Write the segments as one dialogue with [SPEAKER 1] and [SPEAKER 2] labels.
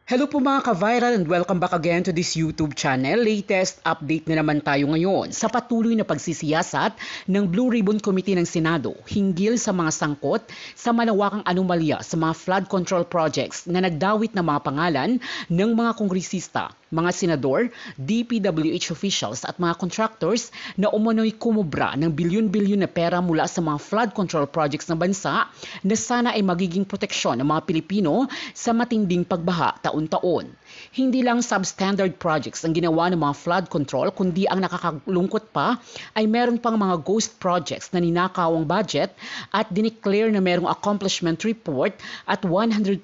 [SPEAKER 1] Hello po mga ka-viral and welcome back again to this YouTube channel. Latest update na naman tayo ngayon sa patuloy na pagsisiyasat ng Blue Ribbon Committee ng Senado hinggil sa mga sangkot sa malawakang anomalya sa mga flood control projects na nagdawit ng mga pangalan ng mga kongresista, mga senador, DPWH officials at mga contractors na umano'y kumubra ng bilyon-bilyon na pera mula sa mga flood control projects ng bansa na sana ay magiging proteksyon ng mga Pilipino sa matinding pagbaha taon-taon. Hindi lang substandard projects ang ginawa ng mga flood control, kundi ang nakakalungkot pa ay meron pang mga ghost projects na ninakaw ang budget at dineclare na merong accomplishment report at 100%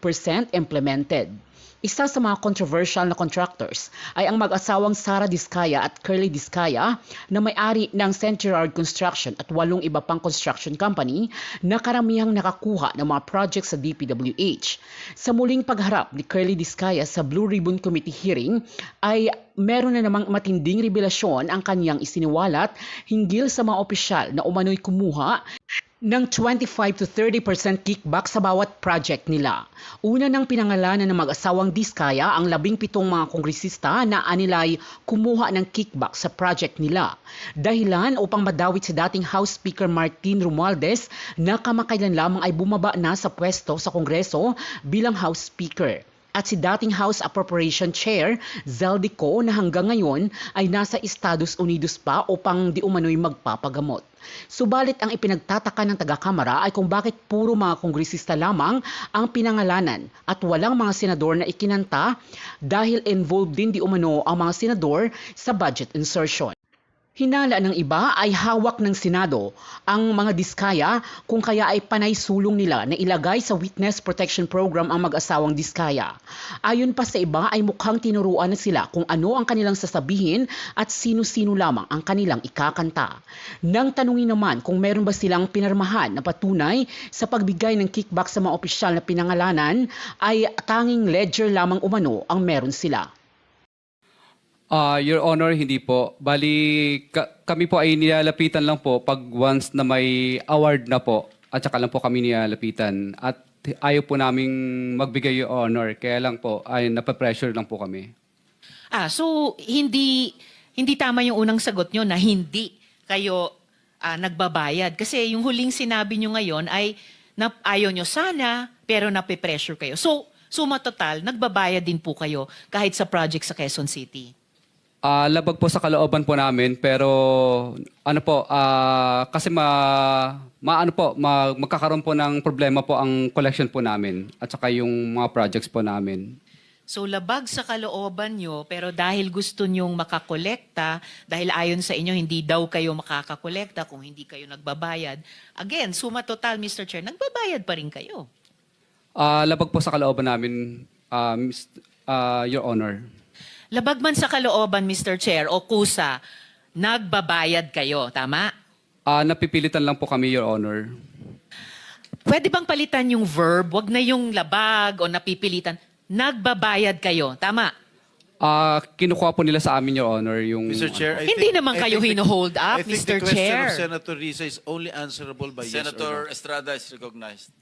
[SPEAKER 1] implemented. Isa sa mga controversial na contractors ay ang mag-asawang Sara Diskaya at Curly Diskaya na may-ari ng Centurard Construction at 8 iba pang construction company na karamihang nakakuha ng mga projects sa DPWH. Sa muling pagharap ni Curly Diskaya sa Blue Ribbon Committee hearing ay meron na namang matinding revelasyon ang kanyang isiniwalat hinggil sa mga opisyal na umano'y kumuha ng 25 to 30% kickback sa bawat project nila. Una nang pinangalanan ng mag-asawang Diskaya ang 17 mga kongresista na anilay kumuha ng kickback sa project nila. Dahilan upang madawit si dating House Speaker Martin Romualdez na kamakailan lamang ay bumaba na sa pwesto sa Kongreso bilang House Speaker. At si dating House Appropriation Chair, Zaldico, na hanggang ngayon ay nasa Estados Unidos pa upang di umano'y magpapagamot. Subalit ang ipinagtataka ng taga-kamara ay kung bakit puro mga kongresista lamang ang pinangalanan at walang mga senador na ikinanta dahil involved din di umano ang mga senador sa budget insertion. Hinala ng iba ay hawak ng Senado ang mga Diskaya kung kaya ay panay sulong nila na ilagay sa Witness Protection Program ang mag-asawang Diskaya. Ayon pa sa iba ay mukhang tinuruan na sila kung ano ang kanilang sasabihin at sino-sino lamang ang kanilang ikakanta. Nang tanungin naman kung meron ba silang pinirmahan na patunay sa pagbigay ng kickback sa mga opisyal na pinangalanan ay tanging ledger lamang umano ang meron sila.
[SPEAKER 2] Your Honor, hindi po. Bali, kami po ay nilalapitan lang po pag once na may award na po at saka lang po kami nilalapitan. At ayaw po naming magbigay Your Honor. Kaya lang po, ay napapressure lang po kami.
[SPEAKER 3] So hindi tama yung unang sagot nyo na hindi kayo nagbabayad. Kasi yung huling sinabi nyo ngayon ay ayaw nyo sana, pero nape-pressure kayo. So, suma total, nagbabayad din po kayo kahit sa project sa Quezon City.
[SPEAKER 2] Labag po sa kalooban po namin, pero ano po, kasi magkakaroon po ng problema po ang collection po namin at saka yung mga projects po namin.
[SPEAKER 3] So labag sa kalooban nyo, pero dahil gusto nyong makakolekta, dahil ayon sa inyo hindi daw kayo makakakolekta kung hindi kayo nagbabayad, again, suma total, Mr. Chair, nagbabayad pa rin kayo.
[SPEAKER 2] Labag po sa kalooban namin, Your Honor.
[SPEAKER 3] Labag man sa kalooban, Mr. Chair, o kusa, nagbabayad kayo, tama?
[SPEAKER 2] Napipilitan lang po kami, Your Honor.
[SPEAKER 3] Pwede bang palitan yung verb? Wag na yung labag o napipilitan. Nagbabayad kayo, tama?
[SPEAKER 2] Kinukuha po nila sa amin, Your Honor, yung...
[SPEAKER 4] Mr. Chair,
[SPEAKER 3] Hindi naman kayo hino-hold up,
[SPEAKER 4] I think
[SPEAKER 3] Mr.
[SPEAKER 4] the question
[SPEAKER 3] Chair.
[SPEAKER 4] of Senator Risa is only answerable by
[SPEAKER 5] Senator
[SPEAKER 4] yes
[SPEAKER 5] Estrada is recognized.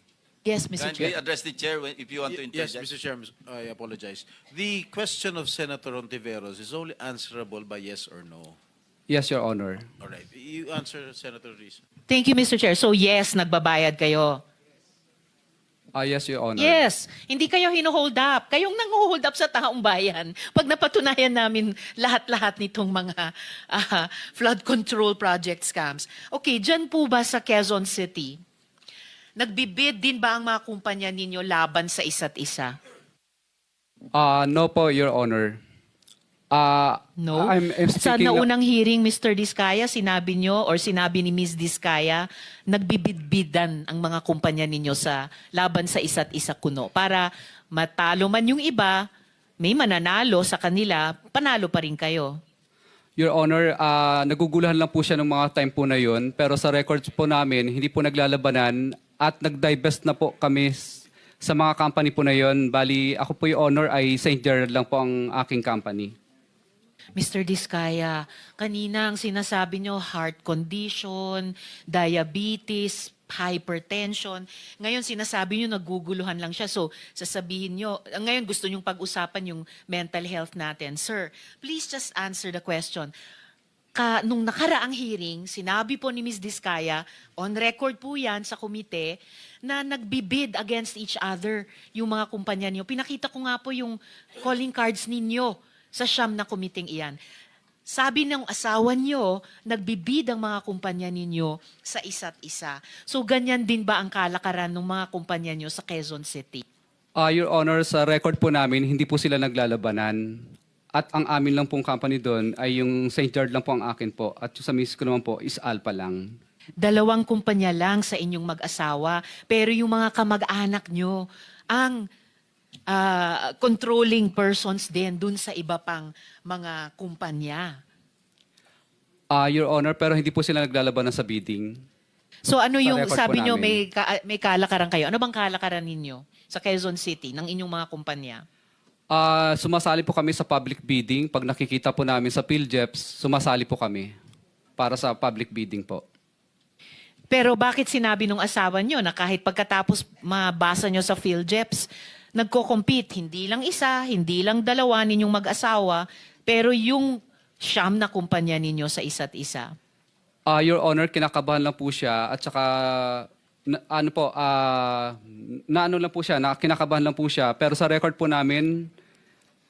[SPEAKER 3] Yes, Mr.
[SPEAKER 5] Kindly
[SPEAKER 3] Chair.
[SPEAKER 5] address the chair if you want to
[SPEAKER 4] or no. Yes,
[SPEAKER 5] interject.
[SPEAKER 4] Mr. Chair, I apologize. The question of Senator Ontiveros is only answerable by yes or no.
[SPEAKER 2] Yes, Your Honor.
[SPEAKER 4] All right. You answer, Senator Risa.
[SPEAKER 3] Thank you, Mr. Chair. So yes, nagbabayad kayo.
[SPEAKER 2] Yes, Your Honor.
[SPEAKER 3] Yes, hindi kayo hino-hold up. Kayong nang-hold up sa taong bayan. Pag napatunayan namin lahat-lahat nitong mga flood control project scams. Okay, dyan po ba sa Quezon City, nagbibid din ba ang mga kumpanya ninyo laban sa isa't isa?
[SPEAKER 2] No po, Your Honor.
[SPEAKER 3] No?
[SPEAKER 2] I'm
[SPEAKER 3] Sa
[SPEAKER 2] speaking...
[SPEAKER 3] naunang hearing, Mr. Diskaya, sinabi nyo or sinabi ni Ms. Diskaya, nagbibid-bidan ang mga kumpanya ninyo sa laban sa isa't isa kuno. Para matalo man yung iba, may mananalo sa kanila, panalo pa rin kayo.
[SPEAKER 2] Your Honor, nagugulahan lang po siya ng mga time po na yun. Pero sa records po namin, hindi po naglalabanan at nag-divest na po kami sa mga company po na yun. Bali, ako po yung honor ay St. Gerard lang po ang aking company.
[SPEAKER 3] Mr. Diskaya, kanina ang sinasabi nyo, heart condition, diabetes, hypertension. Ngayon, sinasabi nyo, naguguluhan lang siya. So, sasabihin nyo, ngayon gusto nyong pag-usapan yung mental health natin. Sir, please just answer the question. Nung nakaraang hearing, sinabi po ni Ms. Diskaya, on record po yan sa komite, na nagbibid against each other yung mga kumpanya niyo. Pinakita ko nga po yung calling cards ninyo sa siyam na komiteng iyan. Sabi ng asawa niyo, nagbibid ang mga kumpanya ninyo sa isa't isa. So ganyan din ba ang kalakaran ng mga kumpanya niyo sa Quezon City?
[SPEAKER 2] Your Honor, sa record po namin, hindi po sila naglalabanan. At ang amin lang pong company doon ay yung St. George lang po ang akin po. At yung sa miss ko naman po is Alpha lang.
[SPEAKER 3] 2 kumpanya lang sa inyong mag-asawa, pero yung mga kamag-anak nyo, ang controlling persons din dun sa iba pang mga kumpanya.
[SPEAKER 2] Your Honor, pero hindi po sila naglalabanan sa bidding.
[SPEAKER 3] So ano
[SPEAKER 2] Sa
[SPEAKER 3] yung
[SPEAKER 2] record
[SPEAKER 3] sabi
[SPEAKER 2] po
[SPEAKER 3] nyo,
[SPEAKER 2] namin.
[SPEAKER 3] may kalakaran kayo? Ano bang kalakaran ninyo sa Quezon City ng inyong mga kumpanya?
[SPEAKER 2] Sumasali po kami sa public bidding. Pag nakikita po namin sa PhilJeps, sumasali po kami para sa public bidding po.
[SPEAKER 3] Pero bakit sinabi nung asawa nyo na kahit pagkatapos mabasa nyo sa PhilJeps, nagko-compete, hindi lang isa, hindi lang dalawa ninyong mag-asawa, pero yung siyam na kumpanya ninyo sa isa't isa?
[SPEAKER 2] Your Honor, kinakabahan lang po siya at saka kinakabahan lang po siya. Pero sa record po namin,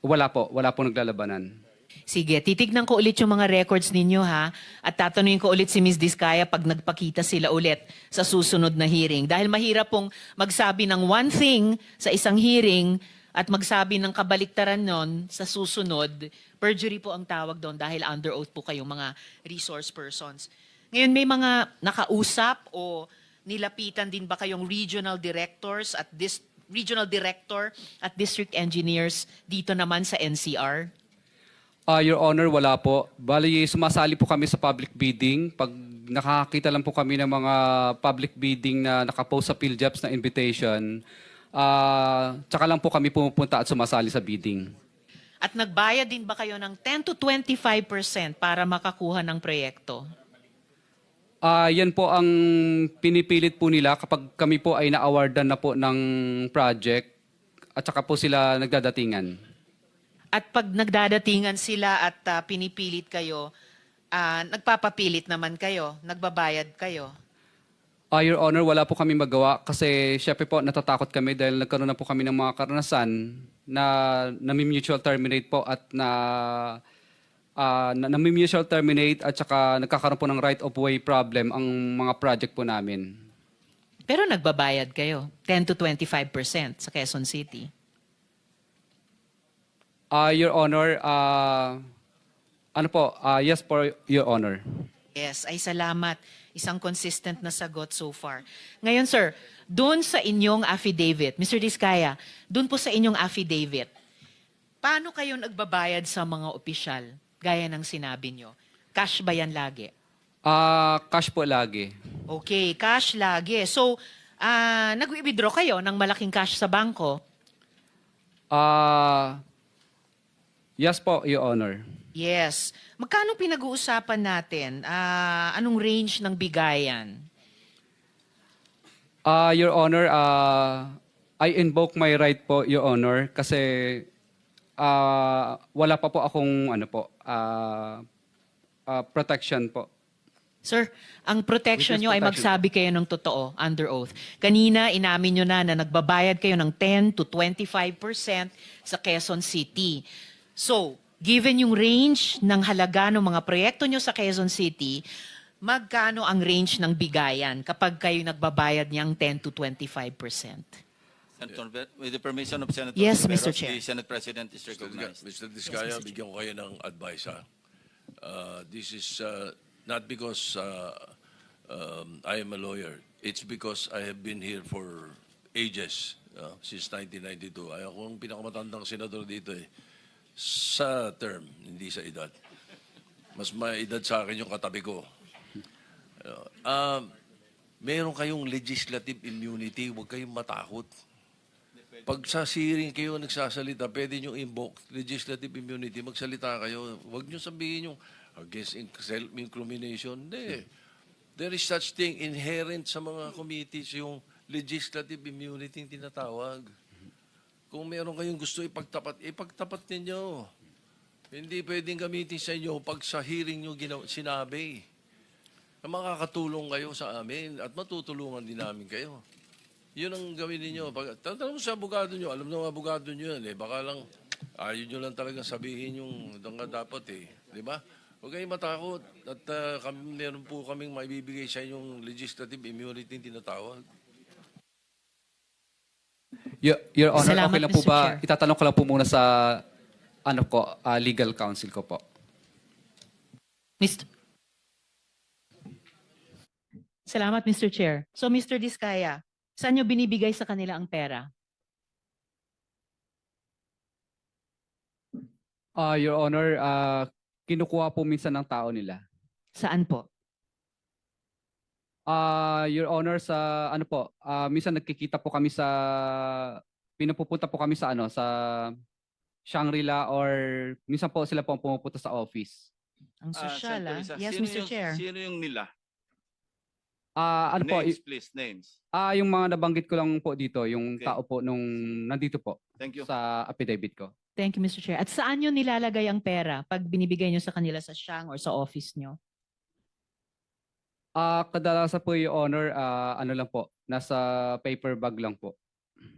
[SPEAKER 2] wala po naglalabanan.
[SPEAKER 3] Sige, titignan ko ulit yung mga records ninyo ha, at tatanungin ko ulit si Ms. Diskaya pag nagpakita sila ulit sa susunod na hearing. Dahil mahirap pong magsabi ng one thing sa isang hearing at magsabi ng kabaliktaran nun sa susunod. Perjury po ang tawag doon dahil under oath po kayong mga resource persons. Ngayon, may mga nakausap o nilapitan din ba kayong regional directors at regional director at district engineers dito naman sa NCR?
[SPEAKER 2] Your Honor, wala po. Bali, sumasali po kami sa public bidding. Pag nakakita lang po kami ng mga public bidding na nakapost sa PhilJeps na invitation, tsaka lang po kami pumupunta at sumasali sa bidding.
[SPEAKER 3] At nagbayad din ba kayo ng 10 to 25% para makakuha ng proyekto?
[SPEAKER 2] Yan po ang pinipilit po nila kapag kami po ay na-awardan na po ng project at saka po sila nagdadatingan.
[SPEAKER 3] At pag nagdadatingan sila at pinipilit kayo, nagpapapilit naman kayo, nagbabayad kayo.
[SPEAKER 2] Your Honor, wala po kami magawa kasi syempre po natatakot kami dahil nagkaroon na po kami ng mga karanasan na nami-mutual terminate po at nami-mutual terminate at saka nagkakaroon po ng right of way problem ang mga project po namin.
[SPEAKER 3] Pero nagbabayad kayo, 10 to 25% sa Quezon City.
[SPEAKER 2] Your Honor, yes po, Your Honor.
[SPEAKER 3] Yes, ay salamat. Isang consistent na sagot so far. Ngayon, sir, doon sa inyong affidavit, Mr. Diskaya, doon po sa inyong affidavit, paano kayo nagbabayad sa mga opisyal, gaya ng sinabi nyo? Cash ba yan lagi?
[SPEAKER 2] Cash po lagi.
[SPEAKER 3] Okay, cash lagi. So, nag-withdraw kayo ng malaking cash sa bangko?
[SPEAKER 2] Yes po, Your Honor.
[SPEAKER 3] Yes. Magkano pinag-uusapan natin? Anong range ng bigayan?
[SPEAKER 2] Your Honor, I invoke my right po, Your Honor, kasi wala pa po akong protection po.
[SPEAKER 3] Sir, ang protection
[SPEAKER 2] Witness
[SPEAKER 3] nyo ay
[SPEAKER 2] protection.
[SPEAKER 3] magsabi kayo ng totoo, under oath. Kanina, inamin nyo na nagbabayad kayo ng 10 to 25% sa Quezon City. So, given yung range ng halaga ng mga proyekto nyo sa Quezon City, magkano ang range ng bigayan kapag kayo nagbabayad niyang 10 to 25%?
[SPEAKER 5] Senator, with the permission of Senator
[SPEAKER 3] Yes,
[SPEAKER 5] Tiveros,
[SPEAKER 3] Mr. Chair.
[SPEAKER 5] the Senate President is recognized.
[SPEAKER 6] Mr. Diskaya, bigyan ko kayo ng advice, ha? This is not because I am a lawyer. It's because I have been here for ages, since 1992. Ay, ako ang pinakamatandang senador dito eh. Sa term, hindi sa edad. Mas may edad sa akin yung katabi ko. Meron kayong legislative immunity, huwag kayong matakot. Pag sa hearing kayo nagsasalita, pwede nyo invoke legislative immunity, magsalita kayo. Huwag nyo sabihin yung against self-incrimination. Hindi. There is such thing inherent sa mga committees, yung legislative immunity yung tinatawag. Kung meron kayong gusto ipagtapat, ipagtapat ninyo. Hindi pwedeng gamitin sa inyo pag sa hearing nyo sinabi. Na makakatulong kayo sa amin at matutulungan din namin kayo. Yun ang gawin ninyo. Tatanong sa abogado nyo, alam ng abogado nyo yan eh. Baka lang, ayaw nyo lang talaga sabihin yung dapat eh. Di ba? Huwag kayong matakot. At meron po kaming maibibigay sa inyong legislative immunity tinatawag.
[SPEAKER 2] Your Honor,
[SPEAKER 3] Salamat,
[SPEAKER 2] okay lang po
[SPEAKER 3] Mr.
[SPEAKER 2] ba?
[SPEAKER 3] Chair.
[SPEAKER 2] Itatanong ko lang po muna sa legal counsel ko po.
[SPEAKER 3] Salamat, Mr. Chair. So, Mr. Diskaya, saan nyo binibigay sa kanila ang pera?
[SPEAKER 2] Your Honor, kinukuha po minsan ng tao nila.
[SPEAKER 3] Saan po?
[SPEAKER 2] Your Honor, sa minsan nagkikita po kami pinupupunta po kami sa sa Shangri-La, or minsan po sila po ang pumupunta sa office.
[SPEAKER 3] Ang sosyal,
[SPEAKER 5] Senator
[SPEAKER 3] ah.
[SPEAKER 5] Risa,
[SPEAKER 3] Yes,
[SPEAKER 5] sino
[SPEAKER 3] Mr. Chair.
[SPEAKER 5] Sino yung nila?
[SPEAKER 2] Names,
[SPEAKER 5] Please, names.
[SPEAKER 2] yung mga nabanggit ko lang po dito, yung
[SPEAKER 5] Okay.
[SPEAKER 2] tao po nung nandito po
[SPEAKER 5] Thank you.
[SPEAKER 2] sa affidavit ko.
[SPEAKER 3] Thank you, Mr. Chair. At saan nyo nilalagay ang pera pag binibigay nyo sa kanila sa Shang or sa office nyo?
[SPEAKER 2] Kadalasan po, Your Honor, lang po, nasa paper bag lang po.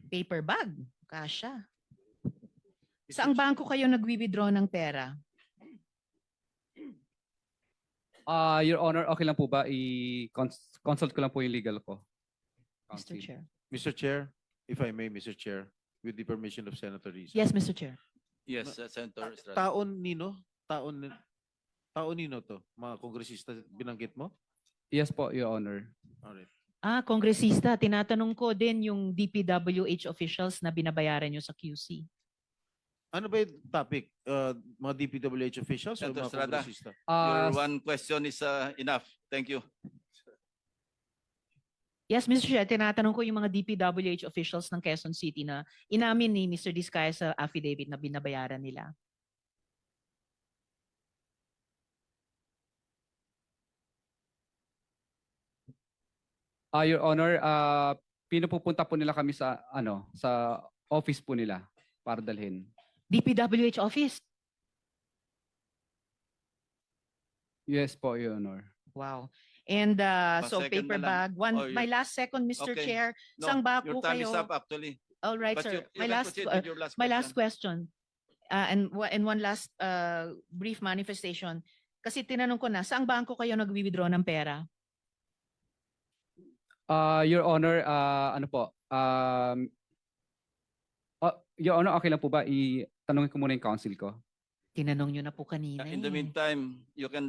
[SPEAKER 3] Paper bag. Kasha. Saang bangko kayo nag-withdraw ng pera?
[SPEAKER 2] Your Honor, okay lang po ba i-consult ko lang po yung legal ko?
[SPEAKER 3] Mr.
[SPEAKER 2] Counsel.
[SPEAKER 3] Chair.
[SPEAKER 4] Mr. Chair, if I may, Mr. Chair, with the permission of Senator Risa.
[SPEAKER 3] Yes, Mr. Chair.
[SPEAKER 5] Yes, Senator Estrada.
[SPEAKER 4] Taon nino to? Mga kongresista binanggit mo?
[SPEAKER 2] Yes po, Your Honor.
[SPEAKER 4] Alright.
[SPEAKER 3] Kongresista, tinatanong ko din yung DPWH officials na binabayaran nyo sa QC.
[SPEAKER 4] Ano ba yung topic? Mga DPWH officials o
[SPEAKER 5] Senator
[SPEAKER 4] mga
[SPEAKER 5] Estrada.
[SPEAKER 4] kongresista?
[SPEAKER 5] Your one question is enough. Thank you.
[SPEAKER 3] Yes, Mr. Chair, tinatanong ko yung mga DPWH officials ng Quezon City na inamin ni Mr. Diskaya sa affidavit na binabayaran nila.
[SPEAKER 2] Your Honor, pinupupunta po nila kami sa sa office po nila para dalhin.
[SPEAKER 3] DPWH office?
[SPEAKER 2] Yes po, Your Honor.
[SPEAKER 3] Wow. And so
[SPEAKER 5] Second
[SPEAKER 3] paper
[SPEAKER 5] na lang.
[SPEAKER 3] bag.
[SPEAKER 5] Or
[SPEAKER 3] My last second, Mr.
[SPEAKER 5] Okay.
[SPEAKER 3] Chair.
[SPEAKER 5] No,
[SPEAKER 3] Saang
[SPEAKER 5] your
[SPEAKER 3] bako
[SPEAKER 5] time is
[SPEAKER 3] kayo?
[SPEAKER 5] up actually.
[SPEAKER 3] All right,
[SPEAKER 5] But
[SPEAKER 3] sir.
[SPEAKER 5] you can proceed with your last
[SPEAKER 3] My last
[SPEAKER 5] question.
[SPEAKER 3] question. And one last brief manifestation. Kasi tinanong ko na, saang bangko kayo nag-withdraw ng pera?
[SPEAKER 2] Your Honor, Your Honor, okay lang po ba tanungin ko muna yung counsel ko?
[SPEAKER 3] Tinanong nyo na po kanina.
[SPEAKER 5] In the
[SPEAKER 3] eh.
[SPEAKER 5] meantime, you can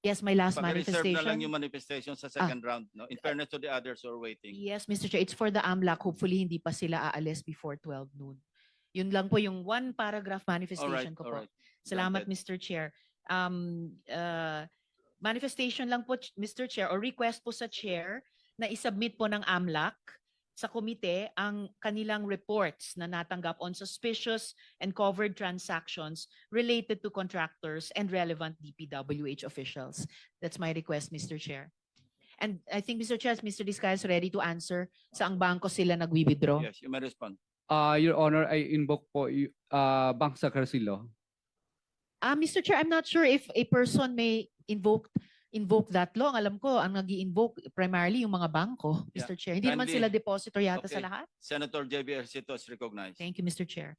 [SPEAKER 3] Yes, my last
[SPEAKER 5] pag-reserve na lang
[SPEAKER 3] manifestation.
[SPEAKER 5] yung manifestation sa second round. No? In fairness to the others who are waiting.
[SPEAKER 3] Yes, Mr. Chair, it's for the AMLAC. Hopefully, hindi pa sila aalis before 12 noon. Yun lang po yung one paragraph manifestation ko po.
[SPEAKER 5] Alright.
[SPEAKER 3] Salamat,
[SPEAKER 5] Granted.
[SPEAKER 3] Mr. Chair. Manifestation lang po, Mr. Chair, or request po sa Chair na isubmit po ng AMLAC sa komite ang kanilang reports na natanggap on suspicious and covered transactions related to contractors and relevant DPWH officials. That's my request, Mr. Chair. And I think, Mr. Chair, Mr. Diskaya is ready to answer saang bangko sila nag-withdraw.
[SPEAKER 5] Yes, you may respond.
[SPEAKER 2] Your Honor, I invoke po Bank Secrecy Law.
[SPEAKER 3] Mr. Chair, I'm not sure if a person may invoke that law. Ang alam ko, ang nag-i-invoke primarily yung mga bangko,
[SPEAKER 5] Yeah.
[SPEAKER 3] Mr. Chair. Hindi naman
[SPEAKER 5] Kindly-
[SPEAKER 3] sila depositor yata sa
[SPEAKER 5] Okay.
[SPEAKER 3] lahat.
[SPEAKER 5] Senator JB Ercito is recognized.
[SPEAKER 3] Thank you, Mr. Chair.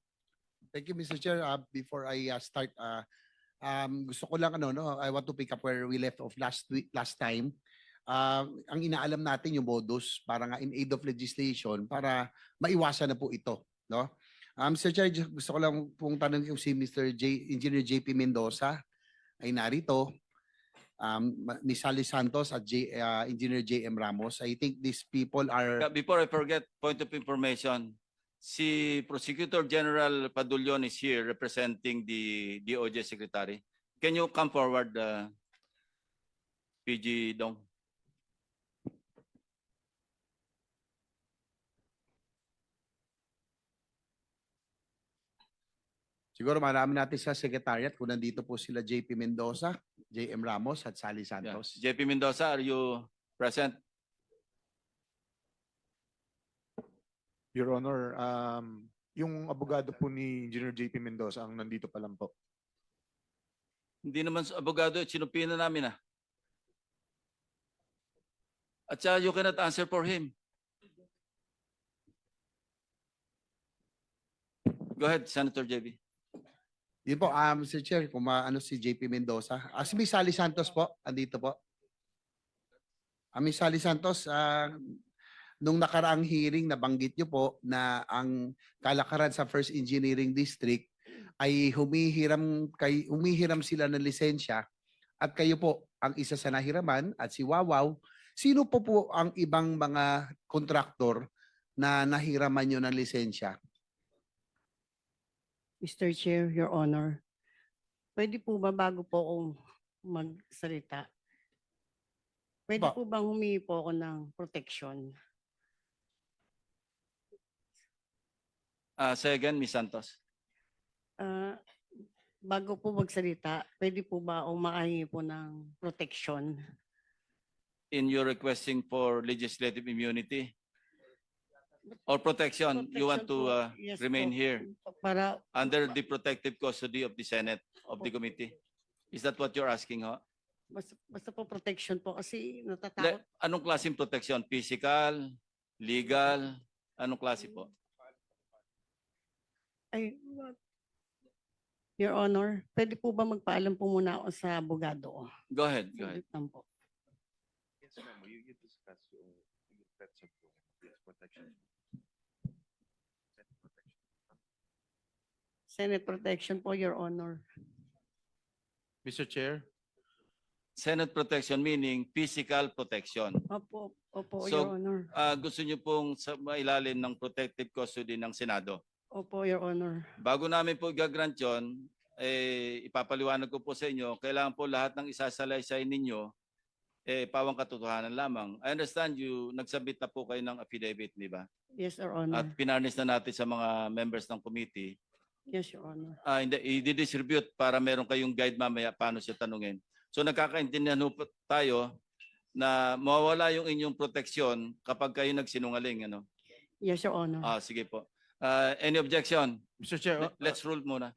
[SPEAKER 7] Thank you, Mr. Chair. Before I start, gusto ko lang I want to pick up where we left off last time. Ang inaalam natin yung modus para nga in aid of legislation para maiwasan na po ito, no? Mr. Chair, gusto ko lang pong tanong kung si Engineer JP Mendoza ay narito. Ni Sally Santos at Engineer JM Ramos. I think these people are
[SPEAKER 5] Before I forget, point of information, si Prosecutor General Padulyon is here representing the DOJ Secretary. Can you come forward, PG Dong?
[SPEAKER 7] siguro marami natin sa secretariat kung nandito po sila JP Mendoza, JM Ramos at Sally
[SPEAKER 5] Yeah.
[SPEAKER 7] Santos.
[SPEAKER 5] JP Mendoza, are you Present.
[SPEAKER 8] Your Honor, yung abogado po ni Engineer JP Mendoza ang nandito pa lang po.
[SPEAKER 5] Hindi naman sa abogado, sinupina namin ah. At saka you cannot answer for him. Go ahead, Senator JB.
[SPEAKER 7] Yun po, Mr. Chair, kung maano si JP Mendoza. Si Miss Sally Santos po, andito po. Miss Sally Santos, nung nakaraang hearing, nabanggit niyo po na ang kalakaran sa First Engineering District ay humihiram sila ng lisensya at kayo po ang isa sa nahiraman at si Wawaw. Sino po ang ibang mga kontraktor na nahiraman nyo ng lisensya?
[SPEAKER 9] Mr. Chair, Your Honor, pwede po ba bago po ako magsalita? Pwede
[SPEAKER 7] Ba-
[SPEAKER 9] po bang humingi po ako ng protection?
[SPEAKER 5] Say again, Ms. Santos.
[SPEAKER 9] Bago po magsalita, pwede po ba ako makahingi po ng protection?
[SPEAKER 5] In your requesting for legislative immunity or protection, you want to
[SPEAKER 9] Protection po, yes
[SPEAKER 5] remain
[SPEAKER 9] po.
[SPEAKER 5] here
[SPEAKER 9] Para,
[SPEAKER 5] under the protective custody of the Senate of the committee? Is that what you're asking, ho?
[SPEAKER 9] basta po protection po kasi natatakot.
[SPEAKER 5] Anong klaseng protection? Physical, legal, anong klase po?
[SPEAKER 9] Ay, Your Honor, pwede po ba magpaalam po muna ako sa abogado?
[SPEAKER 5] Go ahead, go ahead.
[SPEAKER 9] Saglit lang po.
[SPEAKER 8] Yes, ma'am. You discuss yung threats of protection.
[SPEAKER 9] Senate protection po, Your Honor.
[SPEAKER 4] Mr. Chair,
[SPEAKER 5] Senate protection meaning physical protection.
[SPEAKER 9] Opo, opo,
[SPEAKER 5] So,
[SPEAKER 9] Your Honor.
[SPEAKER 5] Gusto niyo pong sa mailalim ng protective custody ng Senado.
[SPEAKER 9] Opo, Your Honor.
[SPEAKER 5] Bago namin po gagrant yun, ipapaliwanag ko po sa inyo, kailangan po lahat ng isasalaysay ninyo, pawang katotohanan lamang. I understand you, nagsabit na po kayo ng affidavit, di ba?
[SPEAKER 9] Yes, Your Honor.
[SPEAKER 5] At pinarnis na natin sa mga members ng committee.
[SPEAKER 9] Yes, Your Honor.
[SPEAKER 5] I-distribute para meron kayong guide mamaya paano siya tanungin. So nagkakaintindihan po tayo na mawawala yung inyong proteksyon kapag kayo nagsinungaling. Ano?
[SPEAKER 9] Yes, Your Honor.
[SPEAKER 5] Sige po. Any objection?
[SPEAKER 4] Mr. Chair,
[SPEAKER 5] Let's rule muna.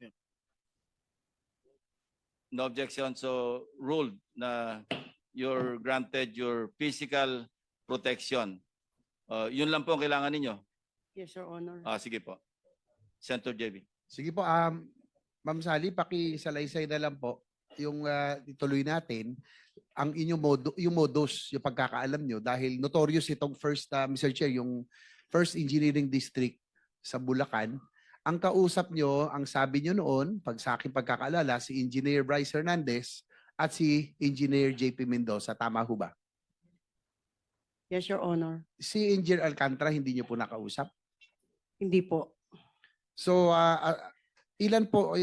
[SPEAKER 5] No objection. So ruled na you're granted your physical protection. Yun lang po ang kailangan ninyo.
[SPEAKER 9] Yes, Your Honor.
[SPEAKER 5] Sige po. Senator JB.
[SPEAKER 7] Sige po, Ma'am Sally, pakisalaysay na lang po yung ituloy natin ang inyong yung modus, yung pagkakaalam nyo dahil notorious itong first, Mr. Chair, yung First Engineering District sa Bulacan. Ang kausap nyo, ang sabi nyo noon, pag sa aking pagkakaalala, si Engineer Bryce Hernandez at si Engineer JP Mendoza. Tama ho ba?
[SPEAKER 9] Yes, Your Honor.
[SPEAKER 7] Si Engineer Alcantara, hindi nyo po nakausap?
[SPEAKER 9] Hindi po.
[SPEAKER 7] So, ilan po,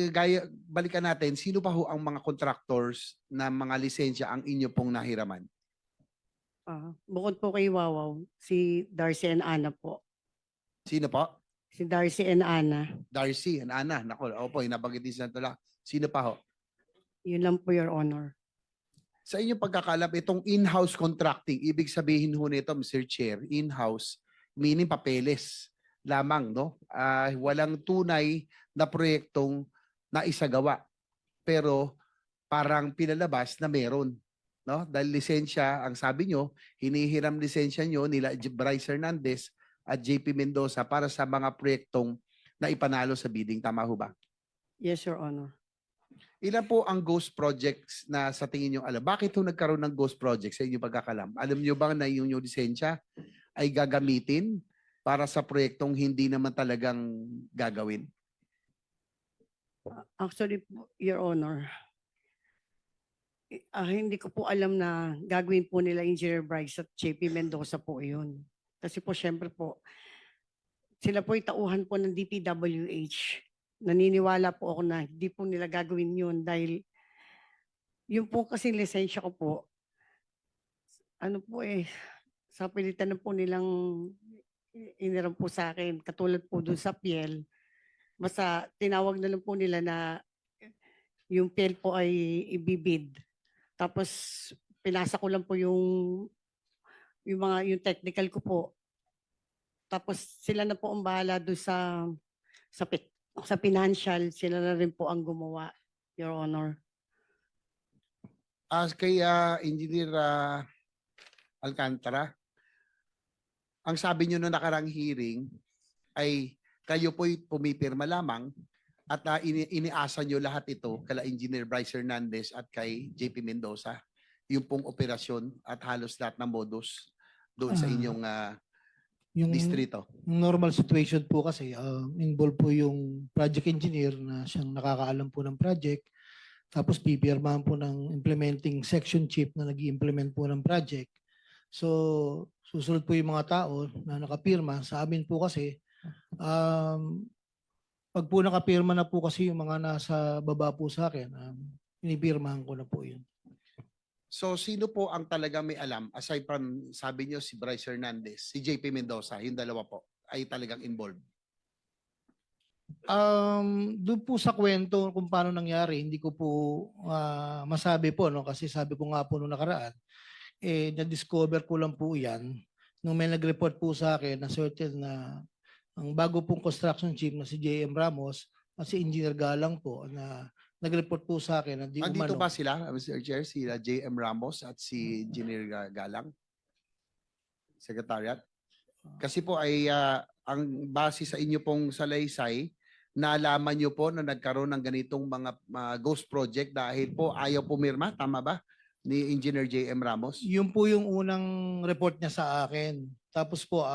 [SPEAKER 7] balikan natin, sino pa ho ang mga contractors na mga lisensya ang inyo pong nahiraman?
[SPEAKER 9] Bukod po kay Wawaw, si Darcy and Ana po.
[SPEAKER 7] Sino po?
[SPEAKER 9] Si Darcy and Ana.
[SPEAKER 7] Darcy and Ana. Nako, opo, nabanggit din sa tula. Sino pa ho?
[SPEAKER 9] Yun lang po, Your Honor.
[SPEAKER 7] Sa inyong pagkakalam, itong in-house contracting, ibig sabihin ho nito, Mr. Chair, in-house, meaning papeles lamang, no? Walang tunay na proyektong naisagawa. Pero parang pinalabas na meron, no? Dahil lisensya, ang sabi nyo, hinihiram lisensya nyo nila Bryce Hernandez at JP Mendoza para sa mga proyektong na ipanalo sa bidding. Tama ho ba?
[SPEAKER 9] Yes, Your Honor.
[SPEAKER 7] Ilan po ang ghost projects na sa tingin nyo alam? Bakit ho nagkaroon ng ghost projects sa inyong pagkakalam? Alam nyo bang na yung lisensya ay gagamitin para sa proyektong hindi naman talagang gagawin?
[SPEAKER 9] Actually, Your Honor, hindi ko po alam na gagawin po nila Engineer Bryce at JP Mendoza po yun. Kasi po syempre po, sila po tauhan po ng DPWH. Naniniwala po ako na hindi po nila gagawin yun dahil yung po kasi lisensya ko po, ano po sa pilitan na po nilang iniram po sa akin, katulad po dun sa PL, basta tinawag na lang po nila na yung PL po ay ibibid. Tapos pinasa ko lang po yung yung technical ko po. Tapos sila na po ang bahala doon sa financial, sila na rin po ang gumawa, Your Honor.
[SPEAKER 7] As kay Engineer Alcantara, ang sabi niyo noong nakarang hearing ay kayo po'y pumipirma lamang at iniasa niyo lahat ito kala Engineer Bryce Hernandez at kay JP Mendoza. Yung pong operasyon at halos lahat ng modus doon sa inyong
[SPEAKER 10] Yung
[SPEAKER 7] distrito.
[SPEAKER 10] normal situation po kasi, involved po yung project engineer na siyang nakakaalam po ng project. Tapos pipirmahan po ng implementing section chief na nag-i-implement po ng project. So, susunod po yung mga tao na nakapirma. Sa amin po kasi, pag po nakapirma na po kasi yung mga nasa baba po sa akin, pinipirmahan ko na po yun.
[SPEAKER 7] So sino po ang talaga may alam aside from sabi niyo si Bryce Hernandez, si JP Mendoza, yung dalawa po ay talagang involved?
[SPEAKER 10] Doon po sa kwento kung paano nangyari, hindi ko po masabi po, no? Kasi sabi ko nga po nung nakaraan, na-discover ko lang po yan nung may nag-report po sa akin na certain na ang bago pong construction chief na si J.M. Ramos at si Engineer Galang po na nag-report po sa akin na di
[SPEAKER 7] Andito
[SPEAKER 10] umano.
[SPEAKER 7] ba sila, Mr. Chair, si J.M. Ramos at si Engineer Galang? Secretariat? Kasi po ay ang base sa inyo pong salaysay, nalaman niyo po na nagkaroon ng ganitong mga ghost project dahil po ayaw pumirma, tama ba? Ni Engineer J.M. Ramos?
[SPEAKER 10] Yun po yung unang report niya sa akin. Tapos po,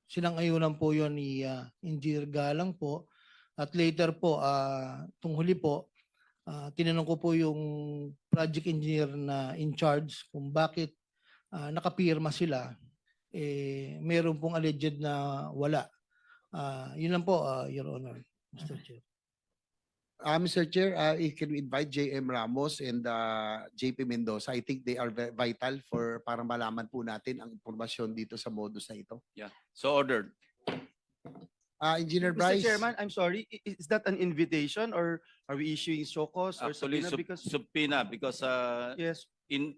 [SPEAKER 10] sinang-ayunan po yun ni Engineer Galang po. At later po, itong huli po, tinanong ko po yung project engineer na in charge kung bakit nakapirma sila. Meron pong alleged na wala. Yun lang po, Your Honor, Mr. Chair.
[SPEAKER 7] Mr. Chair, you can invite J.M. Ramos and JP Mendoza. I think they are vital for para malaman po natin ang impormasyon dito sa modus na ito.
[SPEAKER 5] Yeah. So ordered.
[SPEAKER 7] Engineer
[SPEAKER 11] Mr.
[SPEAKER 7] Bryce.
[SPEAKER 11] Chairman, I'm sorry. Is that an invitation or are we issuing show cause or
[SPEAKER 5] Actually,
[SPEAKER 11] subpoena? Because
[SPEAKER 5] subpoena because
[SPEAKER 11] yes,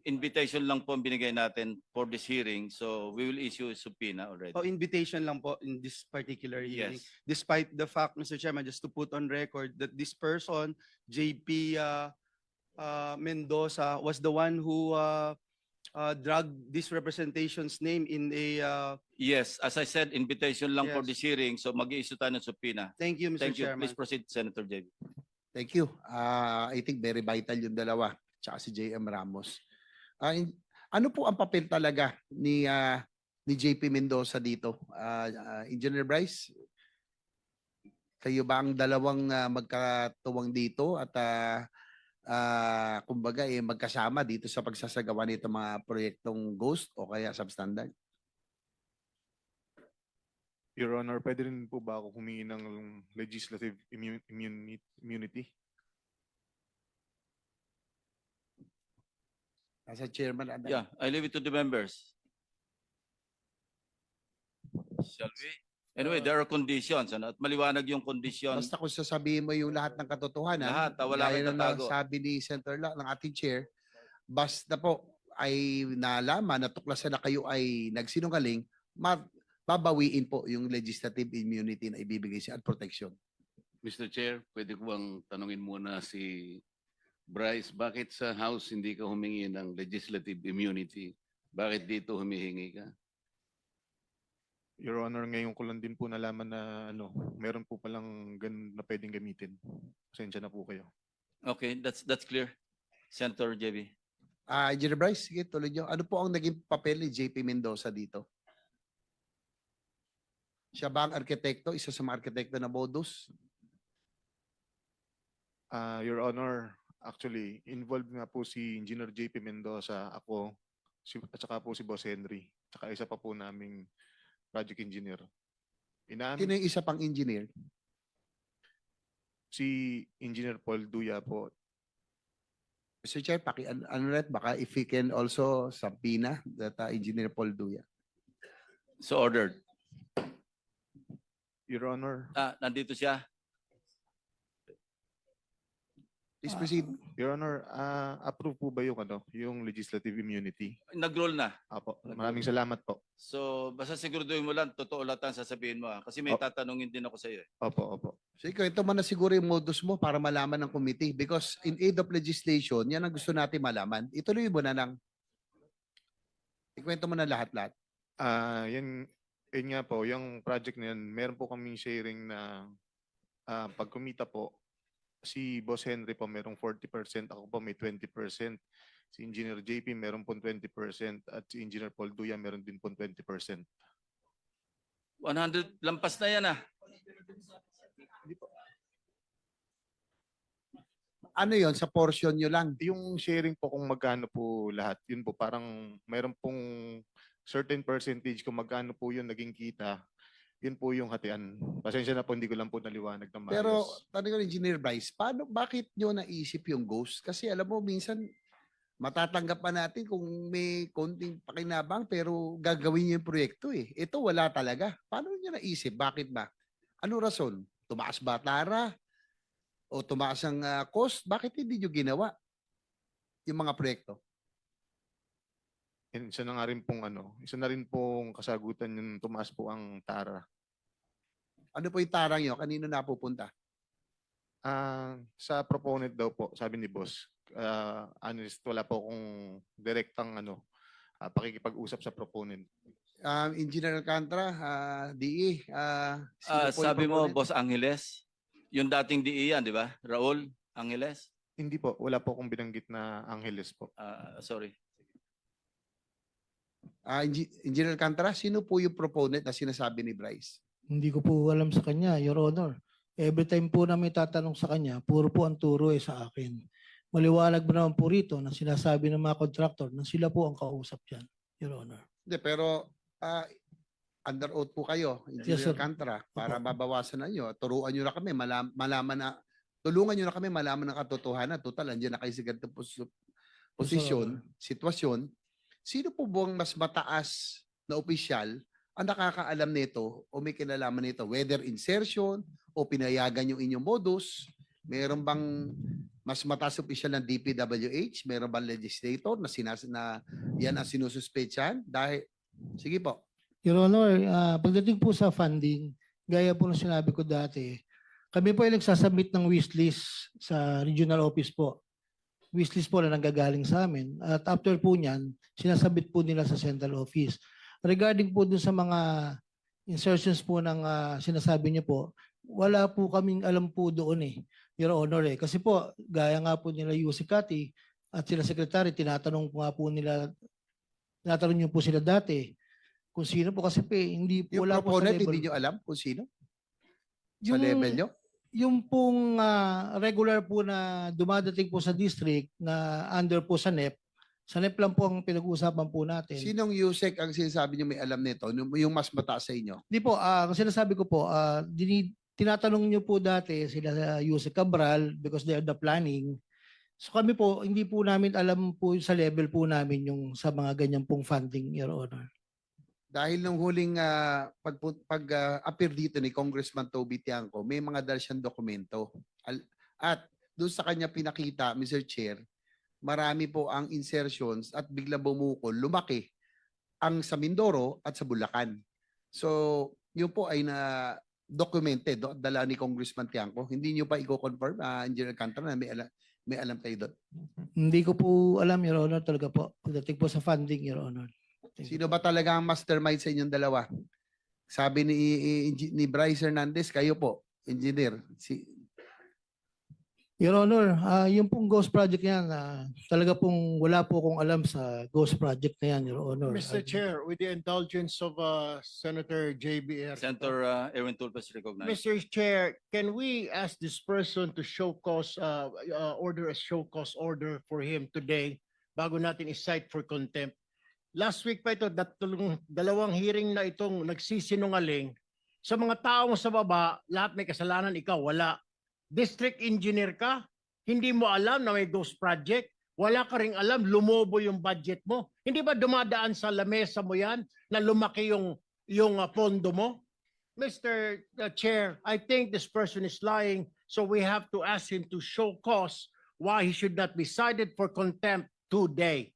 [SPEAKER 5] invitation lang po ang binigay natin for this hearing. So we will issue a subpoena already.
[SPEAKER 11] invitation lang po in this particular hearing.
[SPEAKER 5] Yes.
[SPEAKER 11] Despite the fact, Mr. Chairman, just to put on record that this person, JP Mendoza, was the one who dragged this representation's name in a.
[SPEAKER 5] Yes, as I said, invitation lang for
[SPEAKER 11] Yes.
[SPEAKER 5] this hearing. So mag-i-issue tayo ng subpoena.
[SPEAKER 11] Thank you, Mr.
[SPEAKER 5] Thank you.
[SPEAKER 11] Chairman.
[SPEAKER 5] Please proceed, Senator JB.
[SPEAKER 7] Thank you. I think very vital yung dalawa, tsaka si J.M. Ramos. Ano po ang papel talaga ni JP Mendoza dito? Engineer Bryce, kayo ba ang dalawang magkatuwang dito at kumbaga magkasama dito sa pagsasagawa nito mga proyektong ghost o kaya substandard?
[SPEAKER 8] Your Honor, pwede rin po ba ako humingi ng legislative immunity?
[SPEAKER 7] As a chairman,
[SPEAKER 5] Yeah, I leave it to the members. Shall we? Anyway, there are conditions. Ano? At maliwanag yung condition.
[SPEAKER 7] basta kung sasabihin mo yung lahat ng katotohanan,
[SPEAKER 5] Lahat, wala
[SPEAKER 7] gaya
[SPEAKER 5] kang
[SPEAKER 7] ng
[SPEAKER 5] tatago.
[SPEAKER 7] sabi ni Senator ng ating chair, basta po ay nalaman, natuklasan na kayo ay nagsinungaling, babawiin po yung legislative immunity na ibibigay siya at protection.
[SPEAKER 12] Mr. Chair, pwede ko bang tanungin muna si Bryce, bakit sa House hindi ka humingi ng legislative immunity? Bakit dito humihingi ka?
[SPEAKER 8] Your Honor, ngayon ko lang din po nalaman na meron po palang ganun na pwedeng gamitin. Pasensya na po kayo.
[SPEAKER 5] Okay, that's clear. Senator JB.
[SPEAKER 7] Engineer Bryce, sige, tuloy niyo. Ano po ang naging papel ni JP Mendoza dito? Siya ba ang arkitekto? Isa sa mga arkitekto na modus?
[SPEAKER 8] Your Honor, actually, involved nga po si Engineer JP Mendoza, ako, at saka po si Boss Henry, saka isa pa po naming project engineer.
[SPEAKER 7] Sino yung isa pang engineer?
[SPEAKER 8] Si Engineer Paul Duya po.
[SPEAKER 7] Mr. Chair, baka if we can also subpoena that Engineer Paul Duya.
[SPEAKER 5] So ordered.
[SPEAKER 8] Your Honor,
[SPEAKER 5] Nandito siya.
[SPEAKER 7] Please proceed.
[SPEAKER 8] Your Honor, approve po ba yung yung legislative immunity?
[SPEAKER 5] Nag-roll na.
[SPEAKER 8] Apo, maraming salamat po.
[SPEAKER 5] So, basta siguraduhin mo lang, totoo lahat ang sasabihin mo. Kasi may
[SPEAKER 8] Oh.
[SPEAKER 5] tatanungin din ako sa iyo.
[SPEAKER 8] Opo.
[SPEAKER 7] So ikaw, ito man na siguro yung modus mo para malaman ng committee because in aid of legislation, yan ang gusto natin malaman. Ituloy mo na lang. Ikwento mo na lahat-lahat.
[SPEAKER 8] Yun nga po, yung project na yan, meron po kaming sharing na pag kumita po, si Boss Henry po merong 40%, ako po may 20%. Si Engineer JP meron po 20% at si Engineer Paul Duya meron din po 20%.
[SPEAKER 5] 100, lampas na yan ah.
[SPEAKER 7] Ano yon sa portion nyo lang?
[SPEAKER 8] Yung sharing po kung magkano po lahat, yun po parang meron pong certain percentage kung magkano po yun naging kita, yun po yung hatian. Pasensya na po, hindi ko lang po naliwanag na maayos.
[SPEAKER 7] Pero tanong ko, Engineer Bryce, bakit nyo naisip yung ghost? Kasi alam mo, minsan matatanggap pa natin kung may konting pakinabang pero gagawin nyo yung proyekto eh. Ito wala talaga. Paano nyo naisip? Bakit ba? Ano rason? Tumaas ba tara? O tumaas ang cost? Bakit hindi nyo ginawa yung mga proyekto?
[SPEAKER 8] And isa na nga rin pong isa na rin pong kasagutan yung tumaas po ang tara.
[SPEAKER 7] Ano po yung tarang nyo? Kanino napupunta?
[SPEAKER 8] Sa proponent daw po, sabi ni boss, honest, wala po akong direktang pakikipag-usap sa proponent.
[SPEAKER 7] Engineer Alcantara, DE, sino po yung
[SPEAKER 5] Sabi mo,
[SPEAKER 7] proponent?
[SPEAKER 5] Boss Angeles, yung dating DE yan, di ba? Raul Angeles?
[SPEAKER 8] Hindi po, wala po akong binanggit na Angeles po.
[SPEAKER 5] Sorry.
[SPEAKER 7] Engineer Alcantara, sino po yung proponent na sinasabi ni Bryce?
[SPEAKER 10] Hindi ko po alam sa kanya, Your Honor. Every time po na may tatanong sa kanya, puro po ang turo sa akin. Maliwanag ba naman po rito na sinasabi ng mga contractor na sila po ang kausap dyan, Your Honor.
[SPEAKER 7] Hindi, pero under oath po kayo, Engineer
[SPEAKER 10] Yes, sir.
[SPEAKER 7] Alcantara, para
[SPEAKER 10] Opo.
[SPEAKER 7] mabawasan na nyo. Turuan nyo na kami, malaman na, tulungan nyo na kami malaman ng katotohanan. Total, andyan na kayo sa ganitong posisyon, sitwasyon. Sino po buwang mas mataas na opisyal ang nakakaalam nito o may kinalaman nito? Whether insertion o pinayagan yung inyong modus, meron bang mas mataas opisyal ng DPWH? Meron bang legislator na yan ang sinususpetsahan? Dahil, sige po.
[SPEAKER 10] Your Honor, pagdating po sa funding, gaya po ng sinabi ko dati, kami po ay nagsasubmit ng wishlist sa regional office po. Wishlist po na nanggagaling sa amin. At after po niyan, sinasabit po nila sa central office. Regarding po dun sa mga insertions po ng sinasabi niyo po, wala po kaming alam po doon Your Honor Kasi po, gaya nga po nila Yusek Kati at sila Secretary, tinatanong niyo po sila dati kung sino po kasi hindi
[SPEAKER 7] Yung
[SPEAKER 10] wala po sa
[SPEAKER 7] proponent,
[SPEAKER 10] level.
[SPEAKER 7] hindi nyo alam kung sino? Sa
[SPEAKER 10] Yung-
[SPEAKER 7] level nyo?
[SPEAKER 10] Yung pong regular po na dumadating po sa district na under po sa NEP lang po ang pinag-uusapan po natin.
[SPEAKER 7] Sinong Yusek ang sinasabi nyo may alam nito? Yung mas mataas sa inyo?
[SPEAKER 10] Di po, kasi sinasabi ko po, tinatanong niyo po dati sila Yusek Cabral because they are the planning. So kami po, hindi po namin alam po sa level po namin yung sa mga ganyan pong funding, Your Honor.
[SPEAKER 7] Dahil nung huling pag-appear dito ni Congressman Toby Tiangco, may mga dal siyang dokumento. At doon sa kanya pinakita, Mr. Chair, marami po ang insertions at bigla bumukol, lumaki ang sa Mindoro at sa Bulacan. So, yun po ay na documented, dala ni Congressman Tiangco. Hindi nyo pa i-confirm, Engineer Alcantara, na may alam kayo doon.
[SPEAKER 10] Hindi ko po alam, Your Honor, talaga po. Pagdating po sa funding, Your Honor. Thank you.
[SPEAKER 7] Sino ba talaga ang mastermind sa inyong dalawa? Sabi ni Bryce Hernandez, kayo po, engineer.
[SPEAKER 10] Your Honor, yung pong ghost project yan, talaga pong wala po akong alam sa ghost project na yan, Your Honor.
[SPEAKER 13] Mr. Chair, with the indulgence of Senator JBR.
[SPEAKER 5] Senator Erwin Tulfas recognized.
[SPEAKER 13] Mr. Chair, can we ask this person to show cause, order a show cause order for him today bago natin i-cite for contempt? Last week pa ito, dalawang hearing na itong nagsisinungaling. Sa mga taong sa baba, lahat may kasalanan, ikaw wala. District engineer ka, hindi mo alam na may ghost project, wala ka ring alam, lumobo yung budget mo. Hindi ba dumadaan sa lamesa mo yan na lumaki yung pondo mo? Mr. Chair, I think this person is lying, so we have to ask him to show cause why he should not be cited for contempt today.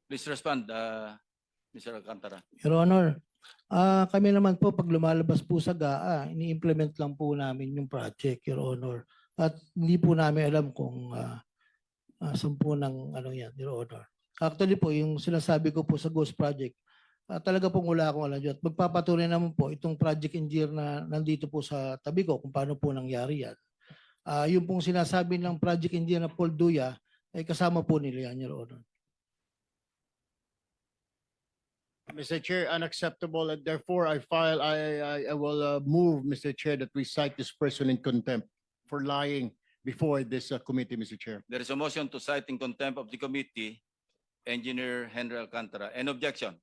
[SPEAKER 5] Please respond, Mr. Alcantara.
[SPEAKER 10] Your Honor, kami naman po pag lumalabas po sa GAA, ini-implement lang po namin yung project, Your Honor. At hindi po namin alam kung saan po ng ano yan, Your Honor. Actually po, yung sinasabi ko po sa Ghost Project, talaga pong wala akong alam dyan. At magpapatunay naman po itong project engineer na nandito po sa tabi ko kung paano po nangyari yan. Yung pong sinasabi ng project engineer na Paul Duya, ay kasama po nila yan, Your Honor.
[SPEAKER 13] Mr. Chair, unacceptable, and therefore I will move, Mr. Chair, that we cite this person in contempt for lying before this committee, Mr. Chair.
[SPEAKER 5] There is a motion to cite in contempt of the committee, Engineer Henry Alcantara. Any objection?